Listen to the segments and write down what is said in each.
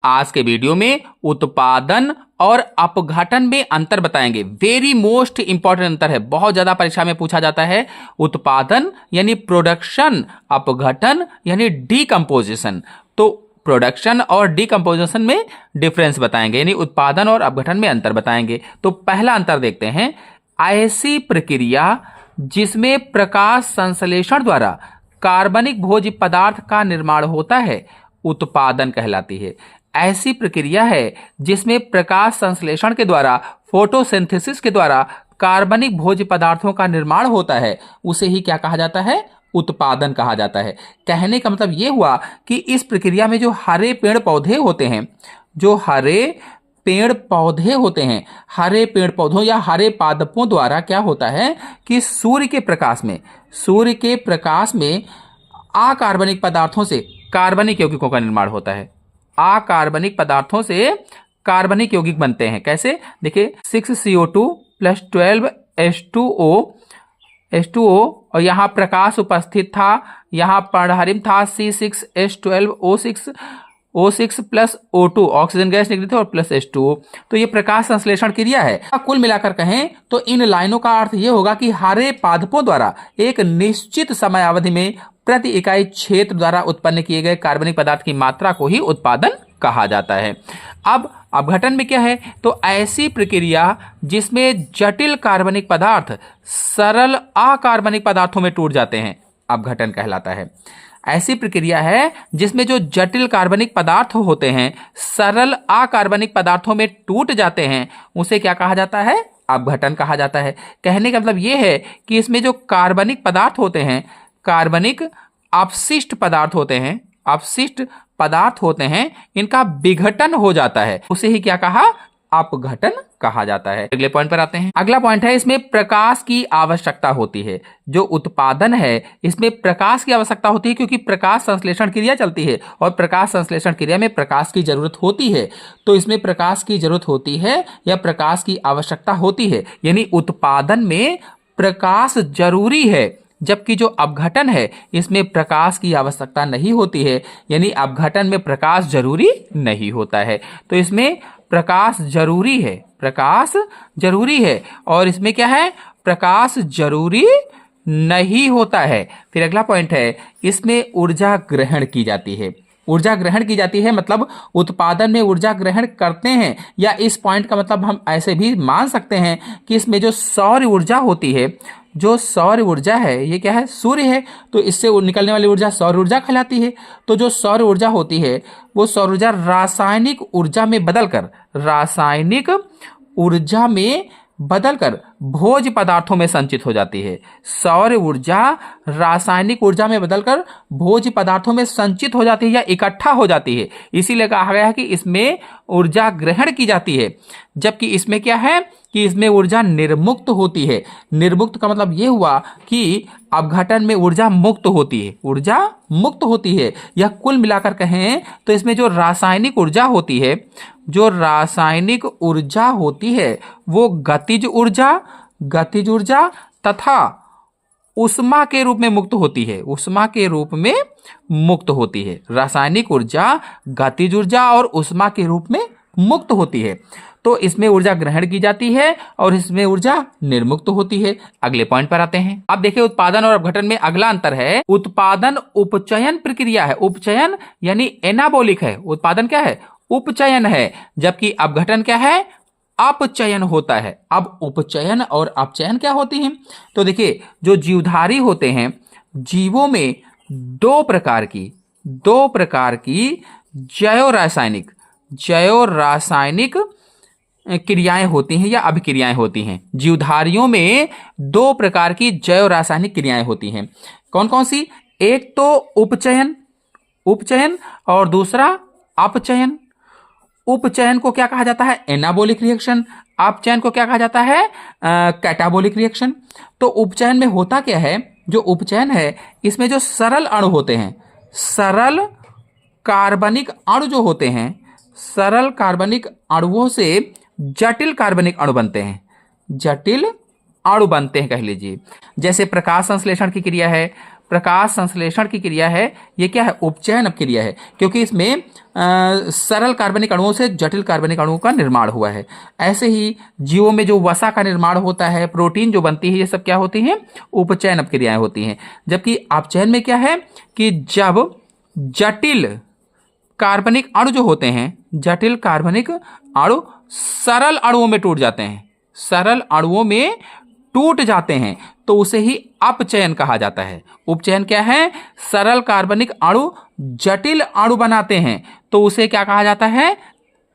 आज के वीडियो में उत्पादन और अपघटन में अंतर बताएंगे। वेरी मोस्ट इंपॉर्टेंट अंतर है, बहुत ज्यादा परीक्षा में पूछा जाता है। उत्पादन यानी प्रोडक्शन, अपघटन यानी डीकंपोजिशन। तो प्रोडक्शन और डीकंपोजिशन में डिफरेंस बताएंगे, यानी उत्पादन और अपघटन में अंतर बताएंगे। तो पहला अंतर देखते हैं, ऐसी प्रक्रिया जिसमें प्रकाश संश्लेषण द्वारा कार्बनिक भोज्य पदार्थ का निर्माण होता है उत्पादन कहलाती है। ऐसी प्रक्रिया है जिसमें प्रकाश संश्लेषण के द्वारा, फोटोसिंथेसिस के द्वारा कार्बनिक भोज्य पदार्थों का निर्माण होता है, उसे ही क्या कहा जाता है? उत्पादन कहा जाता है। कहने का मतलब यह हुआ कि इस प्रक्रिया में जो हरे पेड़ पौधे होते हैं, जो हरे पेड़ पौधे होते हैं, हरे पेड़ पौधों या हरे पादपों द्वारा क्या होता है कि सूर्य के प्रकाश में अकार्बनिक पदार्थों से कार्बनिक यौगिकों का निर्माण होता है। अकार्बनिक पदार्थों से कार्बनिक यौगिक बनते हैं। कैसे? देखिए 6CO2 + 12H2O और यहाँ प्रकाश उपस्थित था, यहाँ पर्णहरिम था C6H12O6 + O2, ऑक्सीजन गैस निकली थी और प्लस H2O। तो ये प्रकाश संश्लेषण क्रिया है। कुल मिलाकर कहें तो इन लाइनों का अर्थ ये होगा कि हरे पादपों द्वारा एक निश्चित समय अवधि में प्रति इकाई क्षेत्र द्वारा उत्पन्न किए गए कार्बनिक पदार्थ की मात्रा को ही उत्पादन कहा जाता है। अब अपघटन में क्या है? तो ऐसी प्रक्रिया जिसमें जटिल कार्बनिक पदार्थ सरल अकार्बनिक पदार्थों में टूट जाते हैं, अपघटन कहलाता है। ऐसी प्रक्रिया है जिसमें जो जटिल कार्बनिक पदार्थ होते हैं सरल अकार्बनिक पदार्थों में टूट जाते हैं, उसे क्या कहा जाता है? अपघटन कहा जाता है। कहने का मतलब यह है कि इसमें जो कार्बनिक पदार्थ होते हैं, कार्बनिक अपशिष्ट पदार्थ होते हैं, इनका विघटन हो जाता है, उसे ही क्या कहा? अपघटन कहा जाता है। अगले पॉइंट पर आते हैं। अगला पॉइंट है, इसमें प्रकाश की आवश्यकता होती है। जो उत्पादन है इसमें प्रकाश की आवश्यकता होती है, क्योंकि प्रकाश संश्लेषण क्रिया चलती है और प्रकाश संश्लेषण क्रिया में प्रकाश की जरूरत होती है। तो इसमें प्रकाश की जरूरत होती है या प्रकाश की आवश्यकता होती है, यानी उत्पादन में प्रकाश जरूरी है, जबकि जो अपघटन है इसमें प्रकाश की आवश्यकता नहीं होती है, यानी अपघटन में प्रकाश जरूरी नहीं होता है। तो इसमें प्रकाश जरूरी है और इसमें क्या है? प्रकाश जरूरी नहीं होता है। फिर अगला पॉइंट है, इसमें ऊर्जा ग्रहण की जाती है। ऊर्जा ग्रहण की जाती है मतलब उत्पादन में ऊर्जा ग्रहण करते हैं, या इस पॉइंट का मतलब हम ऐसे भी मान सकते हैं कि इसमें जो सौर ऊर्जा होती है, जो सौर ऊर्जा है, ये क्या है? सूर्य है, तो इससे निकलने वाली ऊर्जा सौर ऊर्जा कहलाती है। तो जो सौर ऊर्जा होती है वो सौर ऊर्जा रासायनिक ऊर्जा में बदलकर भोज्य पदार्थों में संचित हो जाती है। सौर ऊर्जा रासायनिक ऊर्जा में बदलकर भोज्य पदार्थों में संचित हो जाती है या इकट्ठा हो जाती है, इसीलिए कहा गया है कि इसमें ऊर्जा ग्रहण की जाती है। जबकि इसमें क्या है कि इसमें ऊर्जा निर्मुक्त होती है। निर्मुक्त का मतलब यह हुआ कि अपघटन में ऊर्जा मुक्त होती है। यह कुल मिलाकर कहें तो इसमें जो रासायनिक ऊर्जा होती है वो गतिज ऊर्जा तथा उष्मा के रूप में मुक्त होती है। रासायनिक ऊर्जा, गतिज ऊर्जा और उष्मा के रूप में मुक्त होती है। तो इसमें ऊर्जा ग्रहण की जाती है और इसमें ऊर्जा निर्मुक्त होती है। अगले पॉइंट पर आते हैं। अब देखिए उत्पादन और अपघटन में अगला अंतर है, उत्पादन उपचयन प्रक्रिया है। उपचयन यानी एनाबॉलिक है, उत्पादन क्या है? उपचयन है, जबकि अपघटन क्या है? अपचयन होता है। अब उपचयन और अपचयन क्या होती हैं? तो देखिए जो जीवधारी होते हैं, जीवों में दो प्रकार की जैव रासायनिक क्रियाएं होती हैं या अभिक्रियाएं होती हैं। जीवधारियों में दो प्रकार की जैव रासायनिक क्रियाएं होती हैं। कौन कौन सी? एक तो उपचयन और दूसरा अपचयन। उपचयन को क्या कहा जाता है? Anabolic reaction. अपचयन को क्या कहा जाता है? Catabolic reaction. तो उपचयन में होता क्या है? जो उपचयन है इसमें जो सरल अणु होते हैं, सरल कार्बनिक अणु जो होते हैं, सरल कार्बनिक अणुओं से जटिल कार्बनिक अणु बनते हैं, कह लीजिए। जैसे प्रकाश संश्लेषण की क्रिया है, प्रकाश संश्लेषण की क्रिया है ये क्या है, उपचयन क्रिया है, क्योंकि इसमें सरल कार्बनिक अणुओं से जटिल कार्बनिक अणुओं का निर्माण हुआ है। ऐसे ही जीवों में जो वसा का निर्माण होता है, प्रोटीन जो बनती है, ये सब क्या होती हैं, उपचयन क्रियाएं होती हैं। जबकि अपचयन में क्या है कि जब जटिल कार्बनिक अणु जो होते हैं, जटिल कार्बनिक अणु सरल अणुओं में टूट जाते हैं, सरल अणुओं में टूट जाते हैं, तो उसे ही अपचयन कहा जाता है। उपचयन क्या है, सरल कार्बनिक अणु जटिल अणु बनाते हैं, तो उसे क्या कहा जाता है,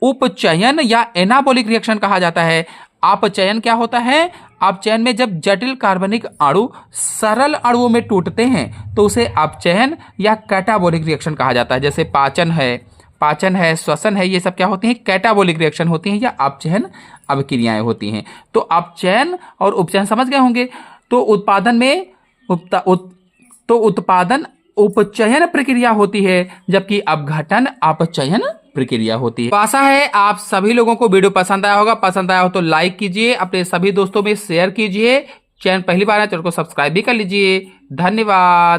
उपचयन या एनाबॉलिक रिएक्शन कहा जाता है। अपचयन क्या होता है, अपचयन में जब जटिल कार्बनिक अणु सरल अणुओं में टूटते हैं तो उसे अपचयन या कैटाबॉलिक रिएक्शन कहा जाता है। जैसे पाचन है, श्वसन है, ये सब क्या होती हैं, कैटाबॉलिक रिएक्शन होती हैं या अपचयन अभिक्रियाएं होती हैं। तो अपचयन और उपचयन समझ गए होंगे। तो उत्पादन उपचयन प्रक्रिया होती है, जबकि अपघटन अपचयन प्रक्रिया होती है। तो आशा है आप सभी लोगों को वीडियो पसंद आया होगा। पसंद आया हो तो लाइक कीजिए, अपने सभी दोस्तों में शेयर कीजिए। चैनल पहली बार है, चैनल को सब्सक्राइब भी कर लीजिए। धन्यवाद।